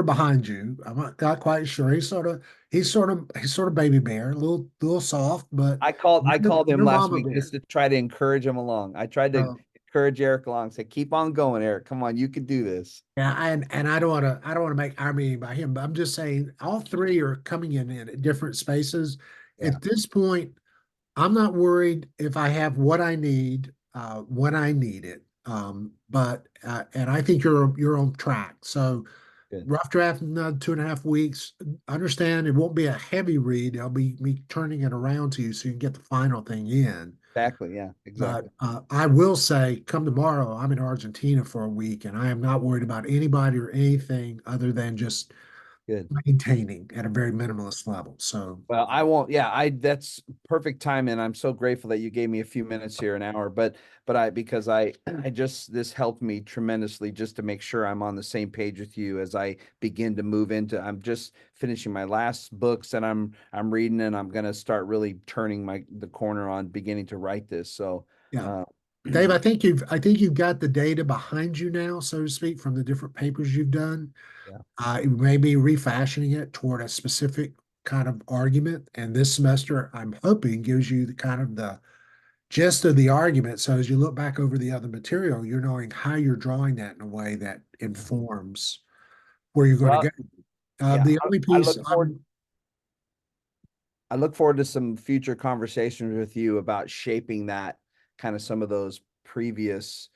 behind you. I'm not quite sure. He's sort of baby bear, a little soft, but I called him you're last mama week just bear. to try to encourage him along. I tried to Uh, encourage Eric along, say, keep on going, Eric. Come on, you can do this. yeah, and I don't want to make our meeting by him, but I'm just saying all three are coming in at different spaces. Yeah. At this point, I'm not worried if I have what I need when I need it. But and I think you're on track. So Good. rough draft in another 2.5 weeks. Understand it won't be a heavy read. I'll be me turning it around to you so you can get the final thing in. Exactly. Yeah, But exactly. I will say, come tomorrow, I'm in Argentina for a week, and I am not worried about anybody or anything other than just Good. maintaining at a very minimalist level. So Well, I won't. Yeah, I that's perfect time, and I'm so grateful that you gave me a few minutes here, an hour. But I because I just this helped me tremendously just to make sure I'm on the same page with you as I begin to move into. I'm just finishing my last books that I'm reading, and I'm gonna start really turning the corner on beginning to write this. So, yeah. uh, Dave, I think you've got the data behind you now, so to speak, from the different papers you've done. yeah, You may be refashioning it toward a specific kind of argument. And this semester, I'm hoping gives you the kind of the gist of the argument. So as you look back over the other material, you're knowing how you're drawing that in a way that yeah. informs where you're going to Well, go. yeah. The only I piece look forward. I look forward to some future conversations with you about shaping that kind of some of those previous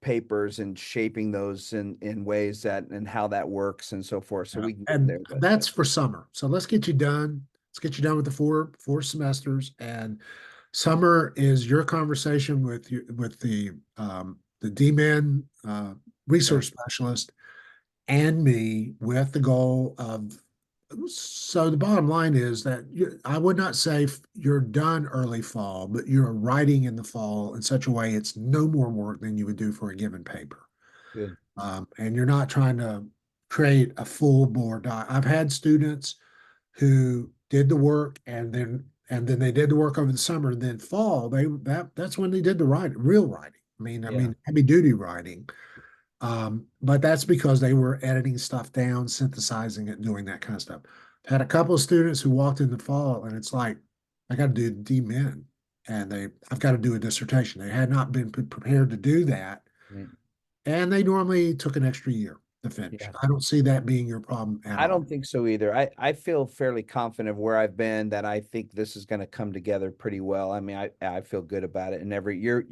papers and shaping those in ways that and how that works and so forth. So Yeah. we can get And there. But that's for summer. So let's get you done. Let's get you done with the four semesters. And summer is your conversation with the D-man yeah, resource specialist and me with the goal of. So the bottom line is that I would not say you're done early fall, but you're writing in the fall in such a way it's no more work than you would do for a given paper. Good. And you're not trying to create a full board doc. I've had students who did the work and then they did the work over the summer and then fall that's when they did the writing, real writing. I Yeah. mean heavy duty writing. But that's because they were editing stuff down, synthesizing it, doing that kind of stuff. Had a couple of students who walked in the fall and it's like, I got to do D-Min and I've got to do a dissertation. They had not been prepared to do that. Right. And they normally took an extra year to finish. Yeah. I don't see that being your problem at I all. don't think so either. I feel fairly confident of where I've been that I think this is going to come together pretty well. I mean, I feel good about it, and every year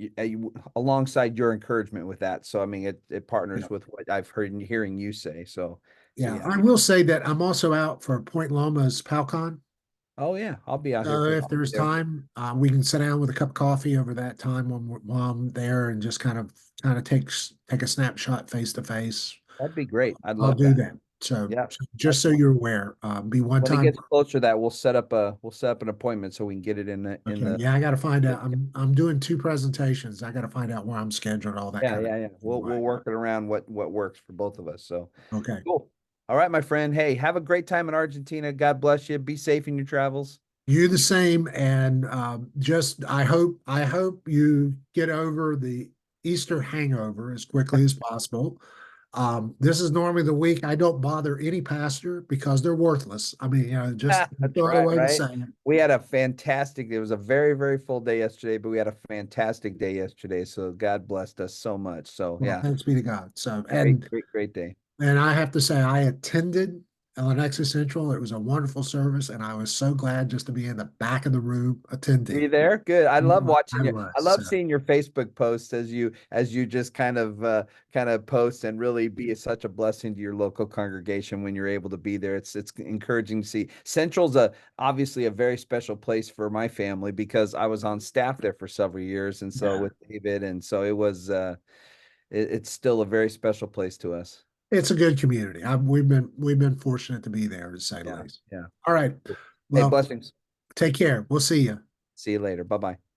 alongside your encouragement with that. So I mean, it Yeah. partners with what I've heard and hearing you say. So Yeah. yeah. I will say that I'm also out for Point Loma's PalCon. Oh yeah, I'll be out here So for. if I'll be there's there. time, we can sit down with a cup of coffee over that time while I'm there and just kind of take a snapshot face to face. That'd be great. I'd I'll love do that. that. So, Yeah. so just so Excellent. you're aware, be one When it time. gets closer to that, we'll set up an appointment so we can get it in Okay, the. yeah, I got to find out. I'm doing two presentations. I got to find out where I'm scheduled, all that Yeah, kind of yeah, yeah. We'll right. work it around what works for both of us. So Okay. cool. All right, my friend. Hey, have a great time in Argentina. God bless you. Be safe in your travels. You the same, and just I hope you get over the Easter hangover as quickly as possible. This is normally the week I don't bother any pastor because they're worthless. I mean, just That's throw it right, away the right? saying. We had a fantastic, it was a very, very full day yesterday, but we had a fantastic day yesterday. So God blessed us so much. So Well, yeah, thanks be to God. So, great, great, great day. and I have to say, I attended Lenexa Central. It was a wonderful service, and I was so glad just to be in the back of the room Were you attending. there? Good. I love I watching you. was. I love So, seeing your Facebook posts as you just kind of post and really be such a blessing to your local congregation when you're able to be there. It's encouraging to see. Central's a obviously a very special place for my family because I was on staff there for several years, and so yeah, with David, and so it was it's still a very special place to us. it's a good community. We've been fortunate to be there, to say the Yeah, least. yeah. All right. Cool. Hey, Well, blessings. take care. We'll see you. See you later. Bye bye.